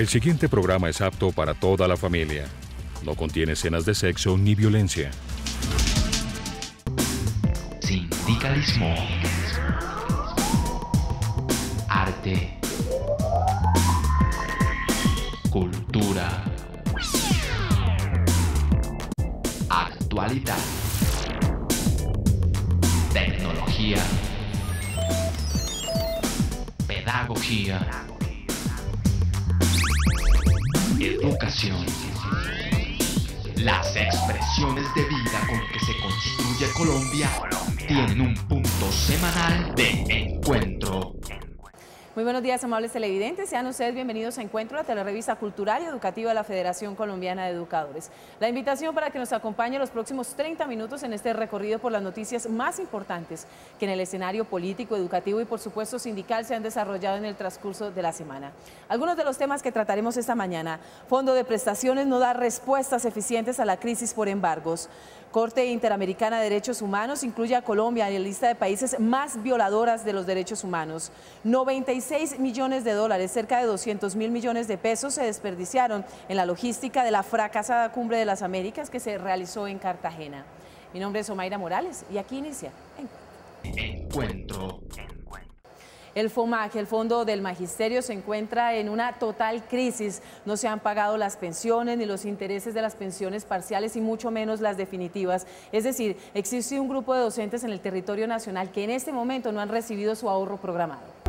El siguiente programa es apto para toda la familia. No contiene escenas de sexo ni violencia. Sindicalismo. Arte. Cultura. Actualidad. Tecnología. Pedagogía. Educación. Las expresiones de vida con que se construye Colombia tienen un punto semanal de encuentro. Muy buenos días, amables televidentes. Sean ustedes bienvenidos a Encuentro, la telerrevista cultural y educativa de la Federación Colombiana de Educadores. La invitación para que nos acompañe los próximos 30 minutos en este recorrido por las noticias más importantes que en el escenario político, educativo y por supuesto sindical se han desarrollado en el transcurso de la semana. Algunos de los temas que trataremos esta mañana: Fondo de Prestaciones no da respuestas eficientes a la crisis por embargos. Corte Interamericana de Derechos Humanos incluye a Colombia en la lista de países más violadoras de los derechos humanos. 96 millones de dólares, cerca de 200.000 millones de pesos se desperdiciaron en la logística de la fracasada Cumbre de las Américas que se realizó en Cartagena. Mi nombre es Omaira Morales y aquí inicia Encuentro. El FOMAC, el Fondo del Magisterio, se encuentra en una total crisis. No se han pagado las pensiones ni los intereses de las pensiones parciales y mucho menos las definitivas. Es decir, existe un grupo de docentes en el territorio nacional que en este momento no han recibido su ahorro programado.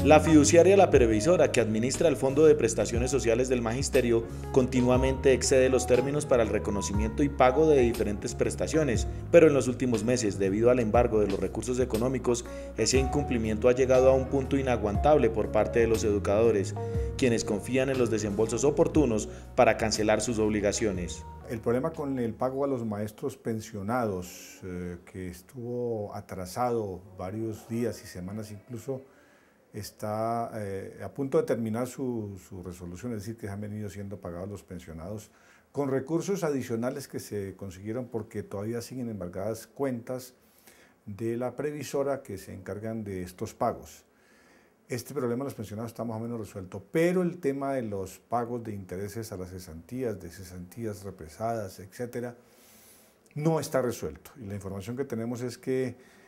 La fiduciaria La Previsora, que administra el Fondo de Prestaciones Sociales del Magisterio, continuamente excede los términos para el reconocimiento y pago de diferentes prestaciones, pero en los últimos meses, debido al embargo de los recursos económicos, ese incumplimiento ha llegado a un punto inaguantable por parte de los educadores, quienes confían en los desembolsos oportunos para cancelar sus obligaciones. El problema con el pago a los maestros pensionados, que estuvo atrasado varios días y semanas incluso, está a punto de terminar su resolución, es decir, que han venido siendo pagados los pensionados con recursos adicionales que se consiguieron porque todavía siguen embargadas cuentas de la previsora que se encargan de estos pagos. Este problema de los pensionados está más o menos resuelto, pero el tema de los pagos de intereses a las cesantías, de cesantías represadas, etcétera, no está resuelto. Y la información que tenemos es que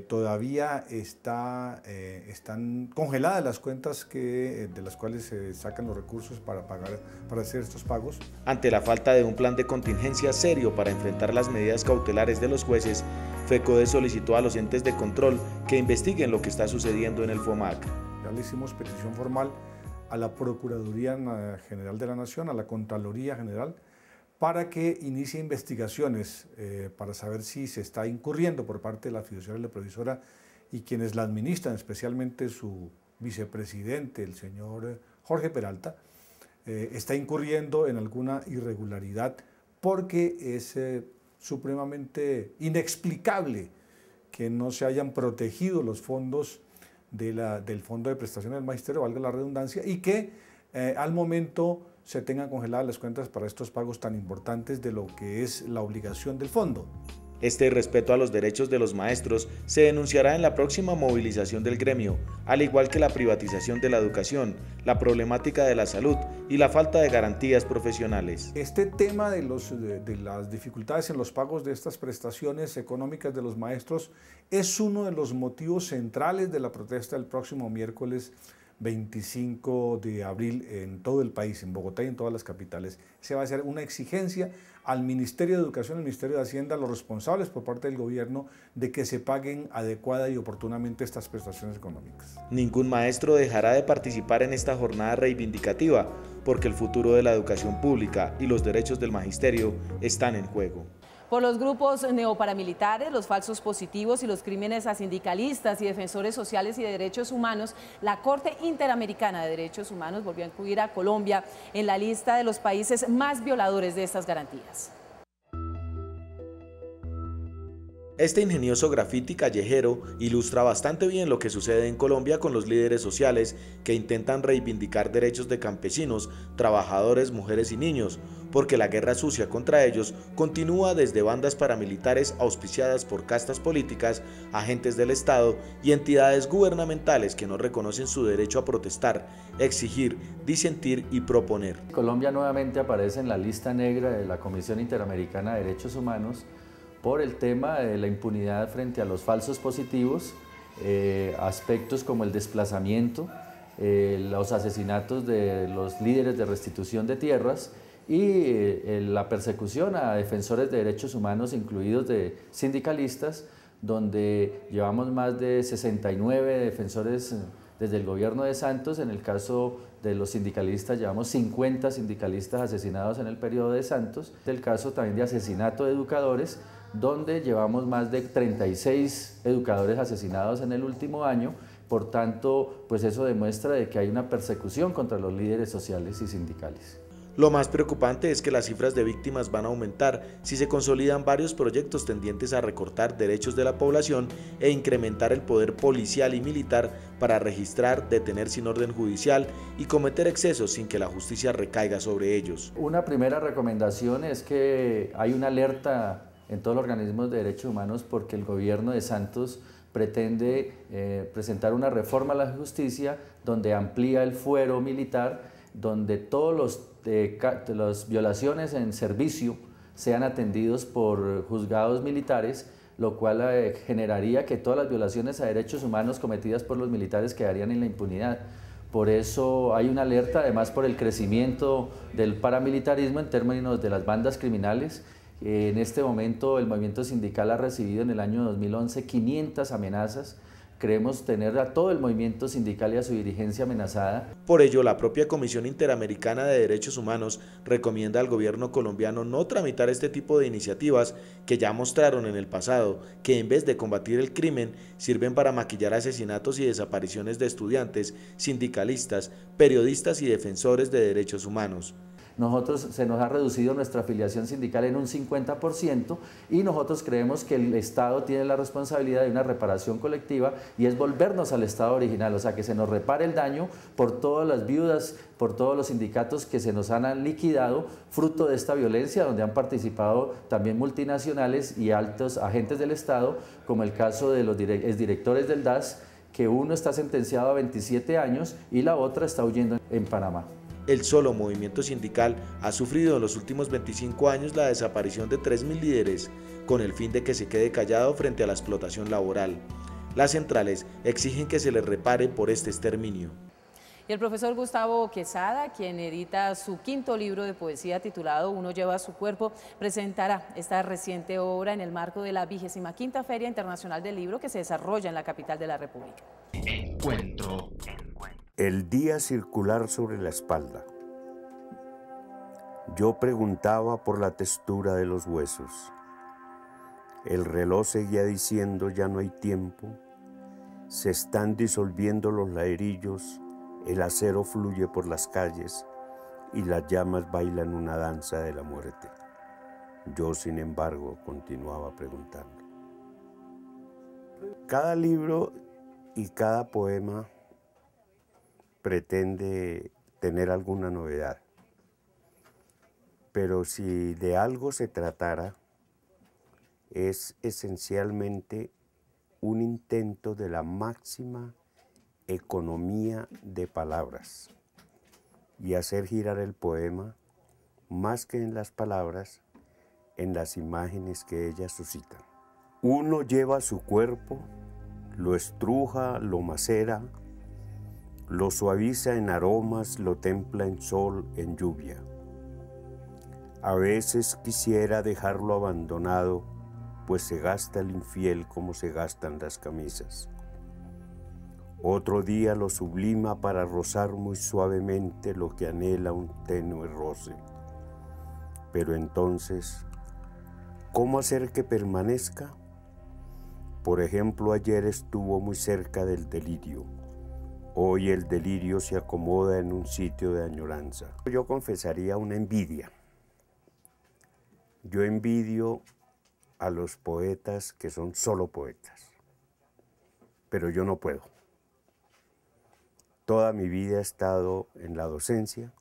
todavía están congeladas las cuentas de las cuales se sacan los recursos para hacer estos pagos. Ante la falta de un plan de contingencia serio para enfrentar las medidas cautelares de los jueces, FECODE solicitó a los entes de control que investiguen lo que está sucediendo en el FOMAC. Ya le hicimos petición formal a la Procuraduría General de la Nación, a la Contraloría General, para que inicie investigaciones para saber si se está incurriendo por parte de la fiduciaria La Previsora y quienes la administran, especialmente su vicepresidente, el señor Jorge Peralta, está incurriendo en alguna irregularidad porque es supremamente inexplicable que no se hayan protegido los fondos del Fondo de Prestaciones del Magisterio, valga la redundancia, y que al momento se tengan congeladas las cuentas para estos pagos tan importantes de lo que es la obligación del fondo. Este irrespeto a los derechos de los maestros se denunciará en la próxima movilización del gremio, al igual que la privatización de la educación, la problemática de la salud y la falta de garantías profesionales. Este tema de las dificultades en los pagos de estas prestaciones económicas de los maestros es uno de los motivos centrales de la protesta del próximo miércoles 25 de abril en todo el país, en Bogotá y en todas las capitales. Se va a hacer una exigencia al Ministerio de Educación, al Ministerio de Hacienda, a los responsables por parte del gobierno de que se paguen adecuada y oportunamente estas prestaciones económicas. Ningún maestro dejará de participar en esta jornada reivindicativa porque el futuro de la educación pública y los derechos del magisterio están en juego. Por los grupos neoparamilitares, los falsos positivos y los crímenes a sindicalistas y defensores sociales y de derechos humanos, la Corte Interamericana de Derechos Humanos volvió a incluir a Colombia en la lista de los países más violadores de estas garantías. Este ingenioso grafiti callejero ilustra bastante bien lo que sucede en Colombia con los líderes sociales que intentan reivindicar derechos de campesinos, trabajadores, mujeres y niños, porque la guerra sucia contra ellos continúa desde bandas paramilitares auspiciadas por castas políticas, agentes del Estado y entidades gubernamentales que no reconocen su derecho a protestar, exigir, disentir y proponer. Colombia nuevamente aparece en la lista negra de la Comisión Interamericana de Derechos Humanos por el tema de la impunidad frente a los falsos positivos, aspectos como el desplazamiento, los asesinatos de los líderes de restitución de tierras y la persecución a defensores de derechos humanos, incluidos de sindicalistas, donde llevamos más de 69 defensores desde el gobierno de Santos. En el caso de los sindicalistas llevamos 50 sindicalistas asesinados en el periodo de Santos. El caso también de asesinato de educadores, donde llevamos más de 36 educadores asesinados en el último año. Por tanto, pues eso demuestra de que hay una persecución contra los líderes sociales y sindicales. Lo más preocupante es que las cifras de víctimas van a aumentar si se consolidan varios proyectos tendientes a recortar derechos de la población e incrementar el poder policial y militar para registrar, detener sin orden judicial y cometer excesos sin que la justicia recaiga sobre ellos. Una primera recomendación es que hay una alerta en todos los organismos de derechos humanos porque el gobierno de Santos pretende presentar una reforma a la justicia donde amplía el fuero militar, donde todos las violaciones en servicio sean atendidos por juzgados militares, lo cual generaría que todas las violaciones a derechos humanos cometidas por los militares quedarían en la impunidad. Por eso hay una alerta, además por el crecimiento del paramilitarismo en términos de las bandas criminales. En este momento el movimiento sindical ha recibido en el año 2011 500 amenazas. Creemos tener a todo el movimiento sindical y a su dirigencia amenazada. Por ello, la propia Comisión Interamericana de Derechos Humanos recomienda al gobierno colombiano no tramitar este tipo de iniciativas que ya mostraron en el pasado que en vez de combatir el crimen sirven para maquillar asesinatos y desapariciones de estudiantes, sindicalistas, periodistas y defensores de derechos humanos. Se nos ha reducido nuestra afiliación sindical en un 50% y nosotros creemos que el Estado tiene la responsabilidad de una reparación colectiva y es volvernos al estado original, o sea, que se nos repare el daño por todas las viudas, por todos los sindicatos que se nos han liquidado fruto de esta violencia, donde han participado también multinacionales y altos agentes del Estado, como el caso de los exdirectores del DAS, que uno está sentenciado a 27 años y la otra está huyendo en Panamá. El solo movimiento sindical ha sufrido en los últimos 25 años la desaparición de 3.000 líderes, con el fin de que se quede callado frente a la explotación laboral. Las centrales exigen que se les repare por este exterminio. Y el profesor Gustavo Quesada, quien edita su quinto libro de poesía titulado Uno lleva su cuerpo, presentará esta reciente obra en el marco de la 25ª Feria Internacional del Libro que se desarrolla en la capital de la República. Encuentro. El día circular sobre la espalda. Yo preguntaba por la textura de los huesos. El reloj seguía diciendo ya no hay tiempo. Se están disolviendo los ladrillos, el acero fluye por las calles y las llamas bailan una danza de la muerte. Yo, sin embargo, continuaba preguntando. Cada libro y cada poema pretende tener alguna novedad, pero si de algo se tratara, es esencialmente un intento de la máxima economía de palabras y hacer girar el poema, más que en las palabras, en las imágenes que ellas suscitan. Uno lleva su cuerpo, lo estruja, lo macera, lo suaviza en aromas, lo templa en sol, en lluvia. A veces quisiera dejarlo abandonado, pues se gasta el infiel como se gastan las camisas. Otro día lo sublima para rozar muy suavemente lo que anhela un tenue roce. Pero entonces, ¿cómo hacer que permanezca? Por ejemplo, ayer estuvo muy cerca del delirio. Hoy el delirio se acomoda en un sitio de añoranza. Yo confesaría una envidia. Yo envidio a los poetas que son solo poetas, pero yo no puedo. Toda mi vida he estado en la docencia,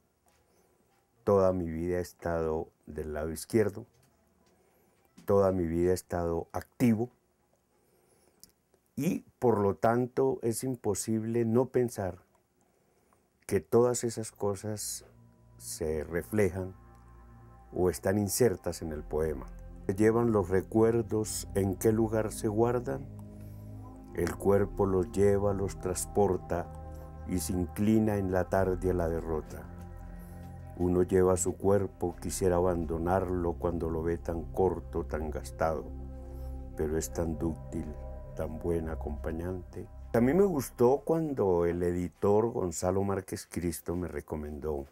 toda mi vida he estado del lado izquierdo, toda mi vida he estado activo y por lo tanto es imposible no pensar que todas esas cosas se reflejan o están insertas en el poema. Llevan los recuerdos, ¿en qué lugar se guardan? El cuerpo los lleva, los transporta y se inclina en la tarde a la derrota. Uno lleva su cuerpo, quisiera abandonarlo cuando lo ve tan corto, tan gastado, pero es tan dúctil, tan buen acompañante. A mí me gustó cuando el editor Gonzalo Márquez Cristo me recomendó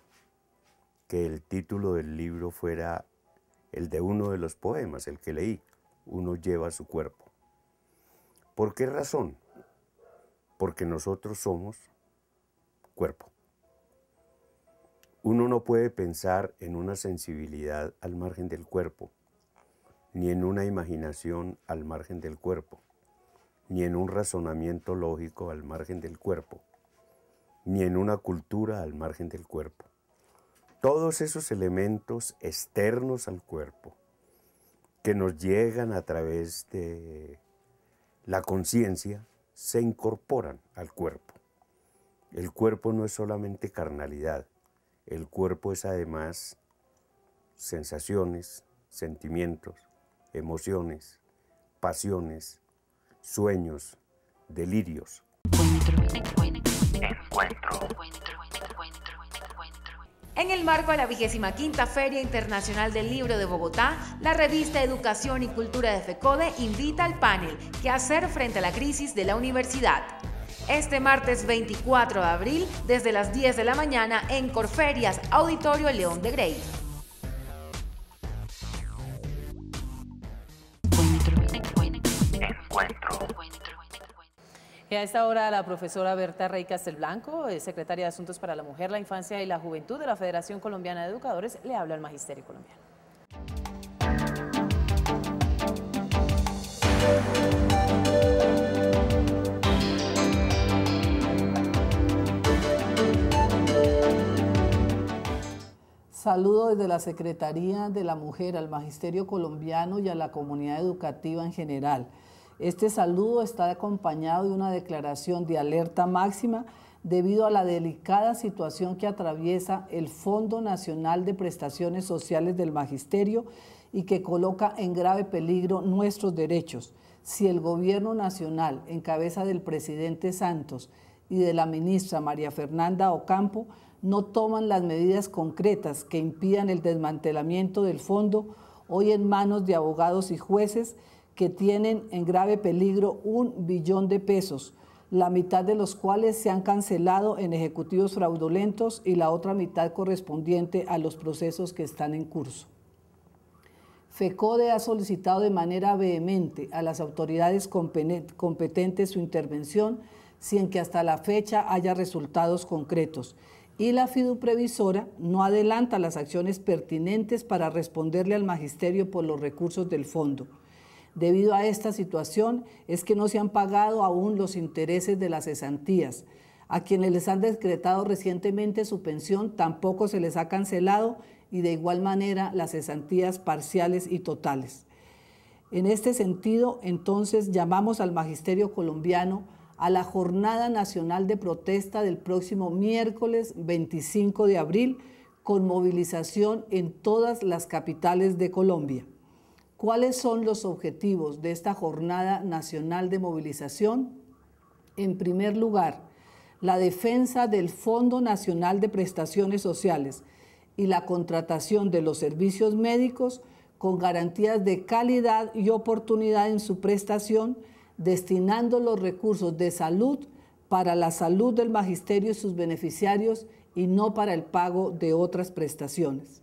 que el título del libro fuera el de uno de los poemas, el que leí, Uno lleva su cuerpo. ¿Por qué razón? Porque nosotros somos cuerpo. Uno no puede pensar en una sensibilidad al margen del cuerpo, ni en una imaginación al margen del cuerpo, ni en un razonamiento lógico al margen del cuerpo, ni en una cultura al margen del cuerpo. Todos esos elementos externos al cuerpo, que nos llegan a través de la conciencia, se incorporan al cuerpo. El cuerpo no es solamente carnalidad, el cuerpo es además sensaciones, sentimientos, emociones, pasiones, sueños, delirios. En el marco de la 25ª Feria Internacional del Libro de Bogotá, la revista Educación y Cultura de FECODE invita al panel ¿Qué hacer frente a la crisis de la universidad? Este martes 24 de abril, desde las 10 de la mañana, en Corferias, Auditorio León de Grey. Y a esta hora la profesora Berta Rey Castelblanco, secretaria de Asuntos para la Mujer, la Infancia y la Juventud de la Federación Colombiana de Educadores, le habla al Magisterio Colombiano. Saludo desde la Secretaría de la Mujer al Magisterio Colombiano y a la comunidad educativa en general. Este saludo está acompañado de una declaración de alerta máxima debido a la delicada situación que atraviesa el Fondo Nacional de Prestaciones Sociales del Magisterio y que coloca en grave peligro nuestros derechos. Si el Gobierno Nacional, en cabeza del presidente Santos y de la ministra María Fernanda Ocampo, no toman las medidas concretas que impidan el desmantelamiento del fondo, hoy en manos de abogados y jueces que tienen en grave peligro 1 billón de pesos, la mitad de los cuales se han cancelado en ejecutivos fraudulentos y la otra mitad correspondiente a los procesos que están en curso. FECODE ha solicitado de manera vehemente a las autoridades competentes su intervención sin que hasta la fecha haya resultados concretos, y la fiduprevisora no adelanta las acciones pertinentes para responderle al magisterio por los recursos del fondo. Debido a esta situación es que no se han pagado aún los intereses de las cesantías. A quienes les han decretado recientemente su pensión tampoco se les ha cancelado y de igual manera las cesantías parciales y totales. En este sentido, entonces, llamamos al Magisterio Colombiano a la Jornada Nacional de Protesta del próximo miércoles 25 de abril con movilización en todas las capitales de Colombia. ¿Cuáles son los objetivos de esta Jornada Nacional de Movilización? En primer lugar, la defensa del Fondo Nacional de Prestaciones Sociales y la contratación de los servicios médicos con garantías de calidad y oportunidad en su prestación, destinando los recursos de salud para la salud del magisterio y sus beneficiarios y no para el pago de otras prestaciones.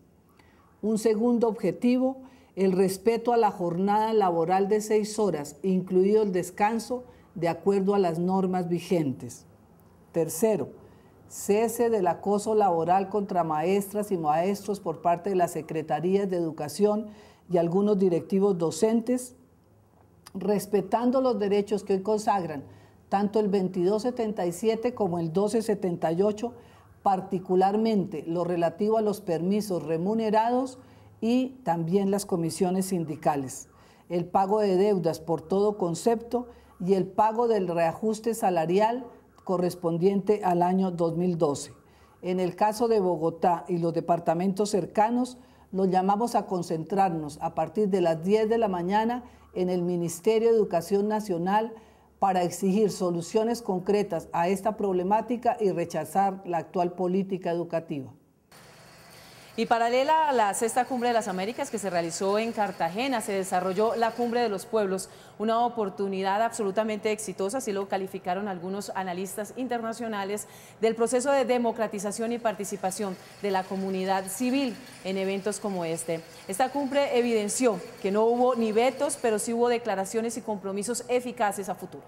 Un segundo objetivo, el respeto a la jornada laboral de 6 horas, incluido el descanso, de acuerdo a las normas vigentes. Tercero, cese del acoso laboral contra maestras y maestros por parte de las Secretarías de Educación y algunos directivos docentes, respetando los derechos que hoy consagran tanto el 2277 como el 1278, particularmente lo relativo a los permisos remunerados y también las comisiones sindicales, el pago de deudas por todo concepto y el pago del reajuste salarial correspondiente al año 2012. En el caso de Bogotá y los departamentos cercanos, los llamamos a concentrarnos a partir de las 10 de la mañana en el Ministerio de Educación Nacional para exigir soluciones concretas a esta problemática y rechazar la actual política educativa. Y paralela a la Sexta Cumbre de las Américas que se realizó en Cartagena, se desarrolló la Cumbre de los Pueblos, una oportunidad absolutamente exitosa, así lo calificaron algunos analistas internacionales, del proceso de democratización y participación de la comunidad civil en eventos como este. Esta cumbre evidenció que no hubo ni vetos, pero sí hubo declaraciones y compromisos eficaces a futuro.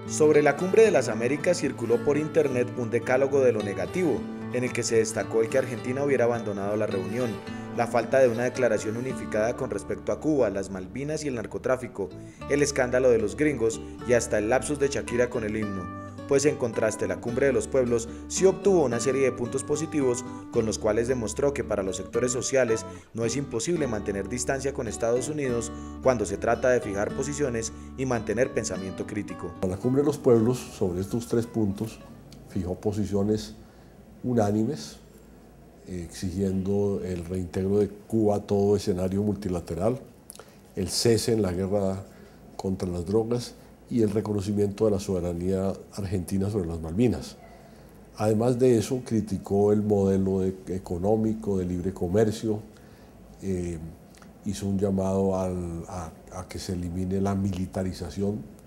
Sobre la Cumbre de las Américas circuló por internet un decálogo de lo negativo, en el que se destacó el que Argentina hubiera abandonado la reunión, la falta de una declaración unificada con respecto a Cuba, las Malvinas y el narcotráfico, el escándalo de los gringos y hasta el lapsus de Shakira con el himno. Pues en contraste, la Cumbre de los Pueblos sí obtuvo una serie de puntos positivos con los cuales demostró que para los sectores sociales no es imposible mantener distancia con Estados Unidos cuando se trata de fijar posiciones y mantener pensamiento crítico. La Cumbre de los Pueblos, sobre estos 3 puntos, fijó posiciones unánimes, exigiendo el reintegro de Cuba a todo escenario multilateral, el cese en la guerra contra las drogas y el reconocimiento de la soberanía argentina sobre las Malvinas. Además de eso, criticó el modelo económico de libre comercio, hizo un llamado a que se elimine la militarización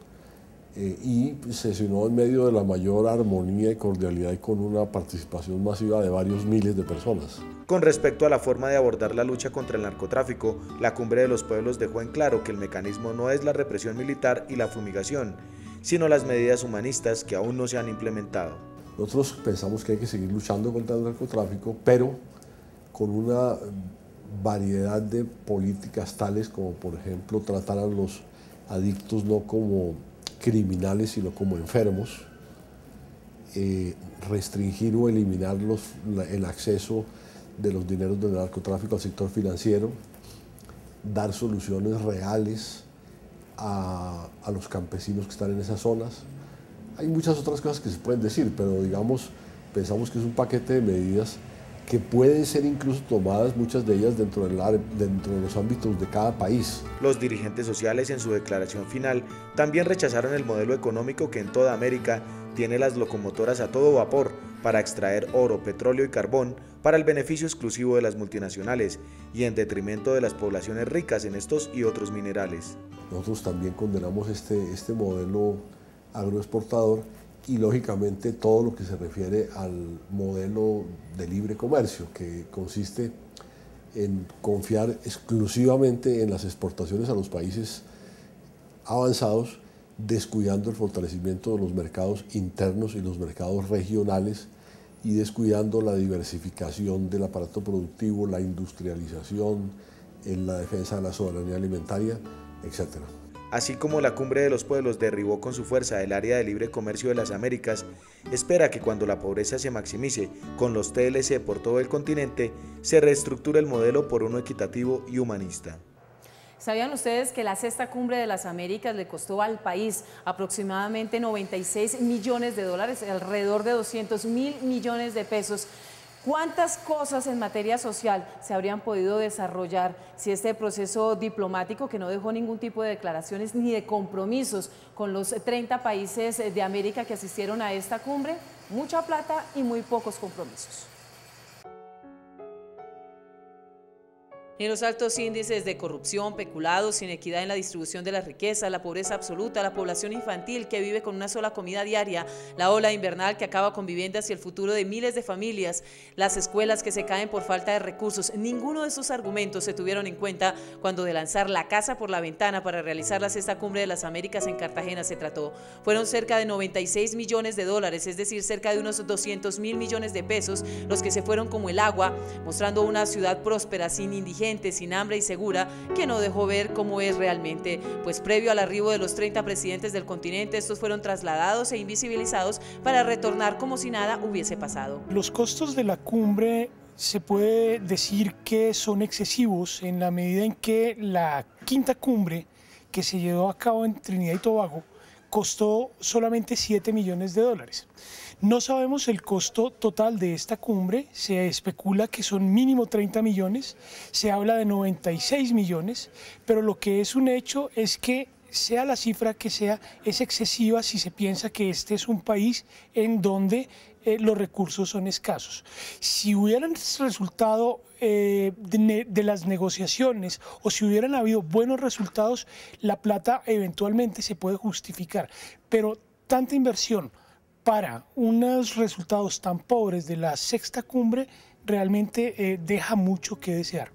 y sesionó en medio de la mayor armonía y cordialidad y con una participación masiva de varios miles de personas. Con respecto a la forma de abordar la lucha contra el narcotráfico, la Cumbre de los Pueblos dejó en claro que el mecanismo no es la represión militar y la fumigación, sino las medidas humanistas que aún no se han implementado. Nosotros pensamos que hay que seguir luchando contra el narcotráfico, pero con una variedad de políticas tales como, por ejemplo, tratar a los adictos no como criminales, sino como enfermos, restringir o eliminar el acceso de los dineros del narcotráfico al sector financiero, dar soluciones reales a los campesinos que están en esas zonas. Hay muchas otras cosas que se pueden decir, pero digamos, pensamos que es un paquete de medidas que pueden ser incluso tomadas, muchas de ellas dentro de los ámbitos de cada país. Los dirigentes sociales en su declaración final también rechazaron el modelo económico que en toda América tiene las locomotoras a todo vapor para extraer oro, petróleo y carbón para el beneficio exclusivo de las multinacionales y en detrimento de las poblaciones ricas en estos y otros minerales. Nosotros también condenamos este modelo agroexportador y lógicamente todo lo que se refiere al modelo de libre comercio, que consiste en confiar exclusivamente en las exportaciones a los países avanzados, descuidando el fortalecimiento de los mercados internos y los mercados regionales y descuidando la diversificación del aparato productivo, la industrialización, en la defensa de la soberanía alimentaria, etc. Así como la Cumbre de los Pueblos derribó con su fuerza el área de libre comercio de las Américas, espera que cuando la pobreza se maximice con los TLC por todo el continente, se reestructure el modelo por uno equitativo y humanista. ¿Sabían ustedes que la Sexta Cumbre de las Américas le costó al país aproximadamente 96 millones de dólares, alrededor de 200.000 millones de pesos? ¿Cuántas cosas en materia social se habrían podido desarrollar si este proceso diplomático, que no dejó ningún tipo de declaraciones ni de compromisos con los 30 países de América que asistieron a esta cumbre? Mucha plata y muy pocos compromisos. En los altos índices de corrupción, peculados, inequidad en la distribución de la riqueza, la pobreza absoluta, la población infantil que vive con una sola comida diaria, la ola invernal que acaba con viviendas y el futuro de miles de familias, las escuelas que se caen por falta de recursos, ninguno de esos argumentos se tuvieron en cuenta cuando de lanzar la casa por la ventana para realizar la sexta cumbre de las Américas en Cartagena se trató. Fueron cerca de 96 millones de dólares, es decir, cerca de unos 200.000 millones de pesos, los que se fueron como el agua, mostrando una ciudad próspera, sin indigentes, sin hambre y segura, que no dejó ver cómo es realmente, pues previo al arribo de los 30 presidentes del continente, estos fueron trasladados e invisibilizados para retornar como si nada hubiese pasado. Los costos de la cumbre se puede decir que son excesivos en la medida en que la quinta cumbre que se llevó a cabo en Trinidad y Tobago costó solamente 7 millones de dólares. No sabemos el costo total de esta cumbre, se especula que son mínimo 30 millones, se habla de 96 millones, pero lo que es un hecho es que sea la cifra que sea, es excesiva si se piensa que este es un país en donde los recursos son escasos. Si hubieran resultado de las negociaciones o si hubieran habido buenos resultados, la plata eventualmente se puede justificar, pero tanta inversión para unos resultados tan pobres de la sexta cumbre realmente deja mucho que desear.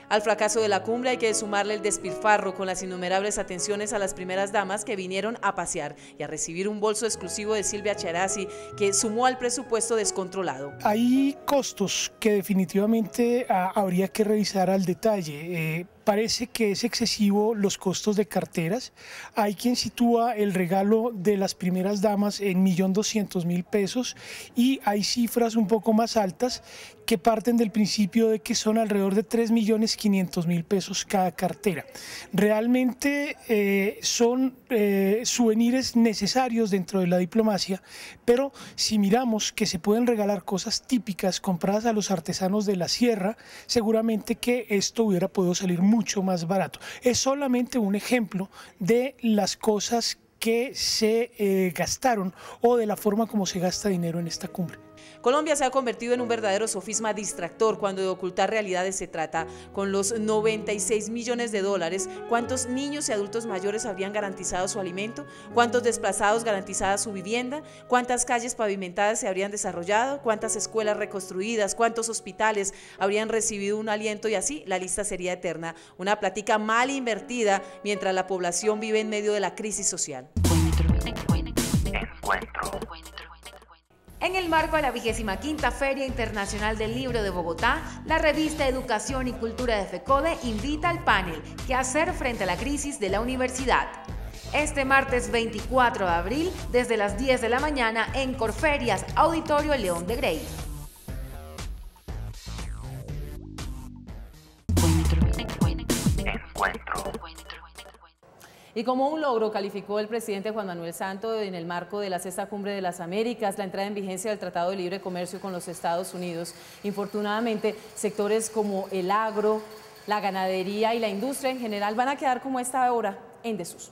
Al fracaso de la cumbre hay que sumarle el despilfarro con las innumerables atenciones a las primeras damas que vinieron a pasear y a recibir un bolso exclusivo de Silvia Cherasi que sumó al presupuesto descontrolado. Hay costos que definitivamente habría que revisar al detalle. Parece que es excesivo los costos de carteras. Hay quien sitúa el regalo de las primeras damas en 1.200.000 pesos y hay cifras un poco más altas que parten del principio de que son alrededor de 3.500.000 pesos cada cartera. Realmente son souvenirs necesarios dentro de la diplomacia, pero si miramos que se pueden regalar cosas típicas compradas a los artesanos de la sierra, seguramente que esto hubiera podido salir mucho más barato. Es solamente un ejemplo de las cosas que se gastaron o de la forma como se gasta dinero en esta cumbre. Colombia se ha convertido en un verdadero sofisma distractor cuando de ocultar realidades se trata. Con los 96 millones de dólares, ¿cuántos niños y adultos mayores habrían garantizado su alimento? ¿Cuántos desplazados garantizada su vivienda? ¿Cuántas calles pavimentadas se habrían desarrollado? ¿Cuántas escuelas reconstruidas? ¿Cuántos hospitales habrían recibido un aliento? Y así la lista sería eterna. Una plática mal invertida mientras la población vive en medio de la crisis social. Encuentro. En el marco de la 25ª Feria Internacional del Libro de Bogotá, la revista Educación y Cultura de FECODE invita al panel ¿Qué hacer frente a la crisis de la universidad? Este martes 24 de abril, desde las 10 de la mañana, en Corferias, Auditorio León de Grey. Encuentro. Y como un logro calificó el presidente Juan Manuel Santos en el marco de la sexta cumbre de las Américas la entrada en vigencia del Tratado de Libre Comercio con los Estados Unidos. Infortunadamente, sectores como el agro, la ganadería y la industria en general van a quedar como esta hora en desuso.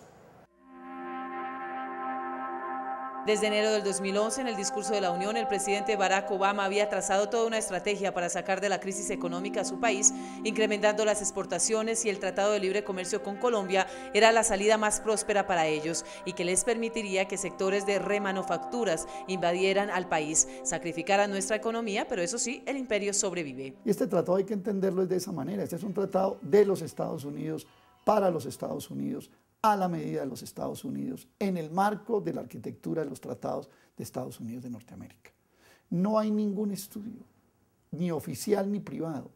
Desde enero del 2011, en el discurso de la Unión, el presidente Barack Obama había trazado toda una estrategia para sacar de la crisis económica a su país, incrementando las exportaciones, y el Tratado de Libre Comercio con Colombia era la salida más próspera para ellos y que les permitiría que sectores de remanufacturas invadieran al país, sacrificaran nuestra economía, pero eso sí, el imperio sobrevive. Y este tratado hay que entenderlo de esa manera. Este es un tratado de los Estados Unidos, para los Estados Unidos, a la medida de los Estados Unidos, en el marco de la arquitectura de los tratados de Estados Unidos de Norteamérica. No hay ningún estudio, ni oficial ni privado,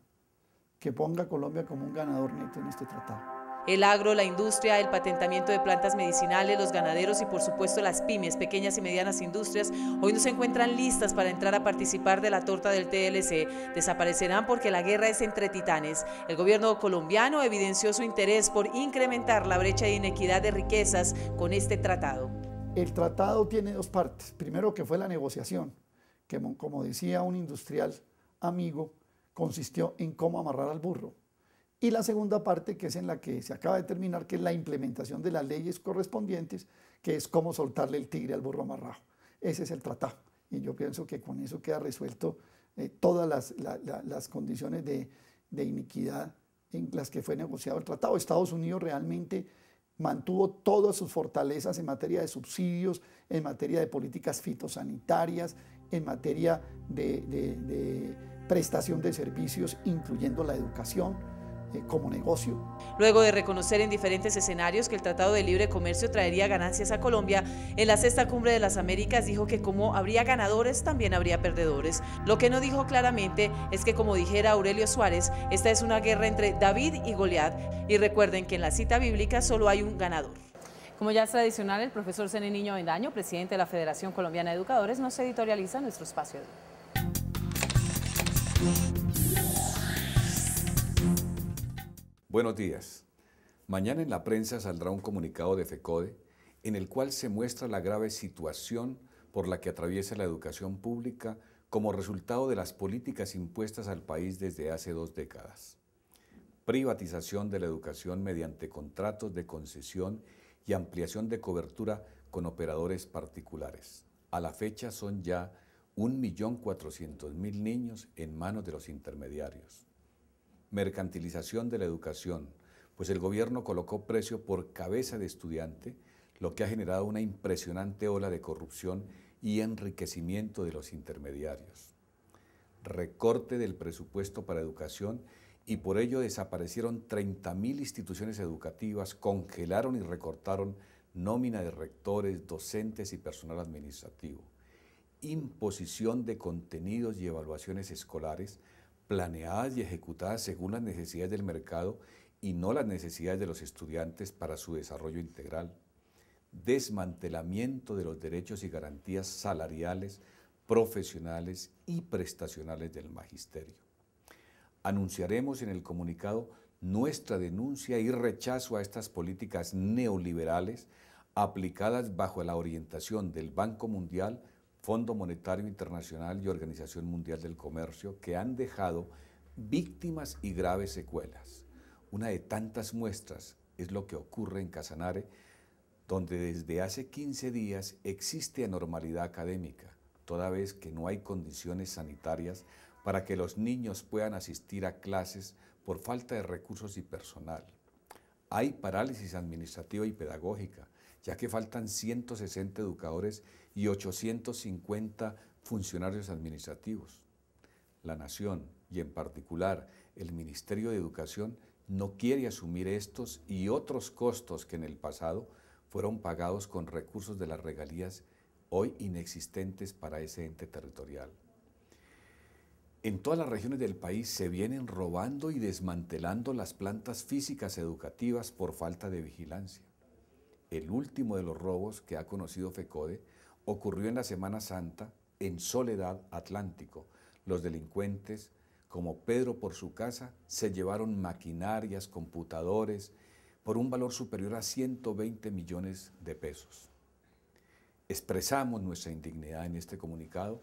que ponga a Colombia como un ganador neto en este tratado. El agro, la industria, el patentamiento de plantas medicinales, los ganaderos y por supuesto las pymes, pequeñas y medianas industrias, hoy no se encuentran listas para entrar a participar de la torta del TLC. Desaparecerán porque la guerra es entre titanes. El gobierno colombiano evidenció su interés por incrementar la brecha de inequidad de riquezas con este tratado. El tratado tiene dos partes. Primero, que fue la negociación, que como decía un industrial amigo, consistió en cómo amarrar al burro. Y la segunda parte, que es en la que se acaba de terminar, que es la implementación de las leyes correspondientes, que es cómo soltarle el tigre al burro amarrado. Ese es el tratado. Y yo pienso que con eso queda resuelto todas las condiciones de iniquidad en las que fue negociado el tratado. Estados Unidos realmente mantuvo todas sus fortalezas en materia de subsidios, en materia de políticas fitosanitarias, en materia de prestación de servicios, incluyendo la educación como negocio. Luego de reconocer en diferentes escenarios que el Tratado de Libre Comercio traería ganancias a Colombia, en la Sexta Cumbre de las Américas dijo que como habría ganadores, también habría perdedores. Lo que no dijo claramente es que, como dijera Aurelio Suárez, esta es una guerra entre David y Goliat, y recuerden que en la cita bíblica solo hay un ganador. Como ya es tradicional, el profesor Cené Niño Avendaño, presidente de la Federación Colombiana de Educadores, nos editorializa nuestro espacio de hoy. Buenos días. Mañana en la prensa saldrá un comunicado de FECODE en el cual se muestra la grave situación por la que atraviesa la educación pública como resultado de las políticas impuestas al país desde hace 2 décadas. Privatización de la educación mediante contratos de concesión y ampliación de cobertura con operadores particulares. A la fecha son ya 1.400.000 niños en manos de los intermediarios. Mercantilización de la educación, pues el gobierno colocó precio por cabeza de estudiante, lo que ha generado una impresionante ola de corrupción y enriquecimiento de los intermediarios. Recorte del presupuesto para educación y por ello desaparecieron 30.000 instituciones educativas, congelaron y recortaron nómina de rectores, docentes y personal administrativo. Imposición de contenidos y evaluaciones escolares planeadas y ejecutadas según las necesidades del mercado y no las necesidades de los estudiantes para su desarrollo integral. Desmantelamiento de los derechos y garantías salariales, profesionales y prestacionales del magisterio. Anunciaremos en el comunicado nuestra denuncia y rechazo a estas políticas neoliberales aplicadas bajo la orientación del Banco Mundial, Fondo Monetario Internacional y Organización Mundial del Comercio, que han dejado víctimas y graves secuelas. Una de tantas muestras es lo que ocurre en Casanare, donde desde hace 15 días existe anormalidad académica, toda vez que no hay condiciones sanitarias para que los niños puedan asistir a clases por falta de recursos y personal. Hay parálisis administrativa y pedagógica, ya que faltan 160 educadores y 850 funcionarios administrativos. La Nación, y en particular el Ministerio de Educación, no quiere asumir estos y otros costos que en el pasado fueron pagados con recursos de las regalías hoy inexistentes para ese ente territorial. En todas las regiones del país se vienen robando y desmantelando las plantas físicas educativas por falta de vigilancia. El último de los robos que ha conocido FECODE ocurrió en la Semana Santa en Soledad, Atlántico. Los delincuentes, como Pedro por su casa, se llevaron maquinarias, computadores, por un valor superior a 120 millones de pesos. Expresamos nuestra indignidad en este comunicado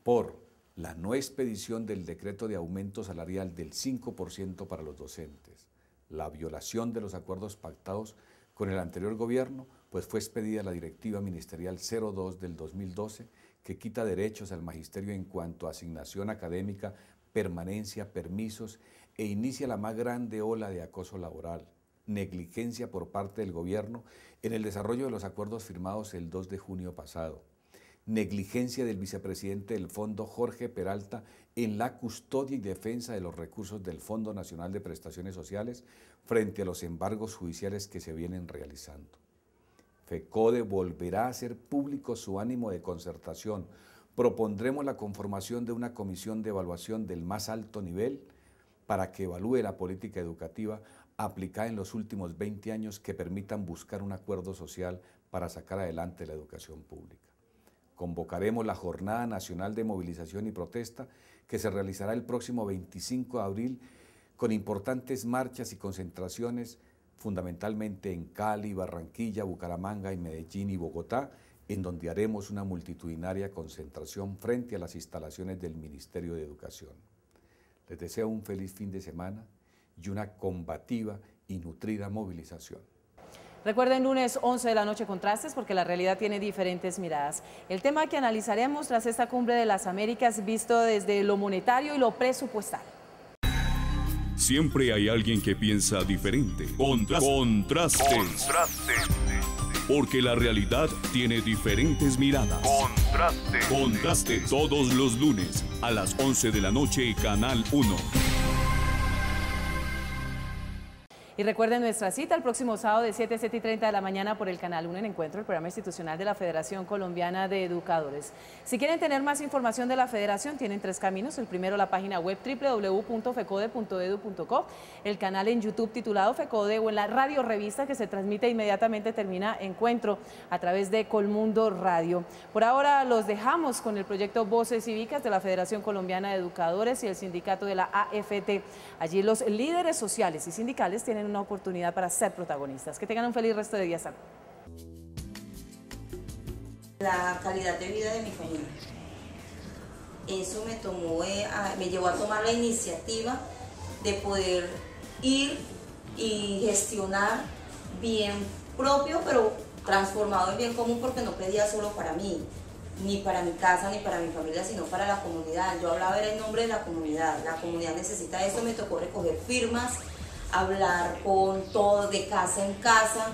por la no expedición del decreto de aumento salarial del 5% para los docentes, la violación de los acuerdos pactados con el anterior gobierno, pues fue expedida la Directiva Ministerial 02 del 2012, que quita derechos al magisterio en cuanto a asignación académica, permanencia, permisos, e inicia la más grande ola de acoso laboral, negligencia por parte del gobierno en el desarrollo de los acuerdos firmados el 2 de junio pasado, negligencia del vicepresidente del Fondo, Jorge Peralta, en la custodia y defensa de los recursos del Fondo Nacional de Prestaciones Sociales frente a los embargos judiciales que se vienen realizando. FECODE volverá a hacer público su ánimo de concertación. Propondremos la conformación de una comisión de evaluación del más alto nivel para que evalúe la política educativa aplicada en los últimos 20 años que permitan buscar un acuerdo social para sacar adelante la educación pública. Convocaremos la Jornada Nacional de Movilización y Protesta que se realizará el próximo 25 de abril con importantes marchas y concentraciones fundamentalmente en Cali, Barranquilla, Bucaramanga, y Medellín y Bogotá, en donde haremos una multitudinaria concentración frente a las instalaciones del Ministerio de Educación. Les deseo un feliz fin de semana y una combativa y nutrida movilización. Recuerden, lunes 11 de la noche, Contrastes, porque la realidad tiene diferentes miradas. El tema que analizaremos tras esta Cumbre de las Américas visto desde lo monetario y lo presupuestal. Siempre hay alguien que piensa diferente. Contraste. Porque la realidad tiene diferentes miradas. Contraste todos los lunes a las 11 de la noche, Canal 1. Y recuerden nuestra cita el próximo sábado de 7 a 7:30 de la mañana por el Canal 1 en Encuentro, el programa institucional de la Federación Colombiana de Educadores. Si quieren tener más información de la Federación, tienen 3 caminos. El primero, la página web www.fecode.edu.co, el canal en YouTube titulado Fecode o en la radio revista que se transmite inmediatamente termina Encuentro a través de Colmundo Radio. Por ahora los dejamos con el proyecto Voces Cívicas de la Federación Colombiana de Educadores y el sindicato de la AFT. Allí los líderes sociales y sindicales tienen una oportunidad para ser protagonistas. Que tengan un feliz resto de día. Salud. La calidad de vida de mi familia. Eso me llevó a tomar la iniciativa de poder ir y gestionar bien propio, pero transformado en bien común, porque no pedía solo para mí, ni para mi casa, ni para mi familia, sino para la comunidad. Yo hablaba en nombre de la comunidad necesita esto, me tocó recoger firmas, hablar con todos de casa en casa.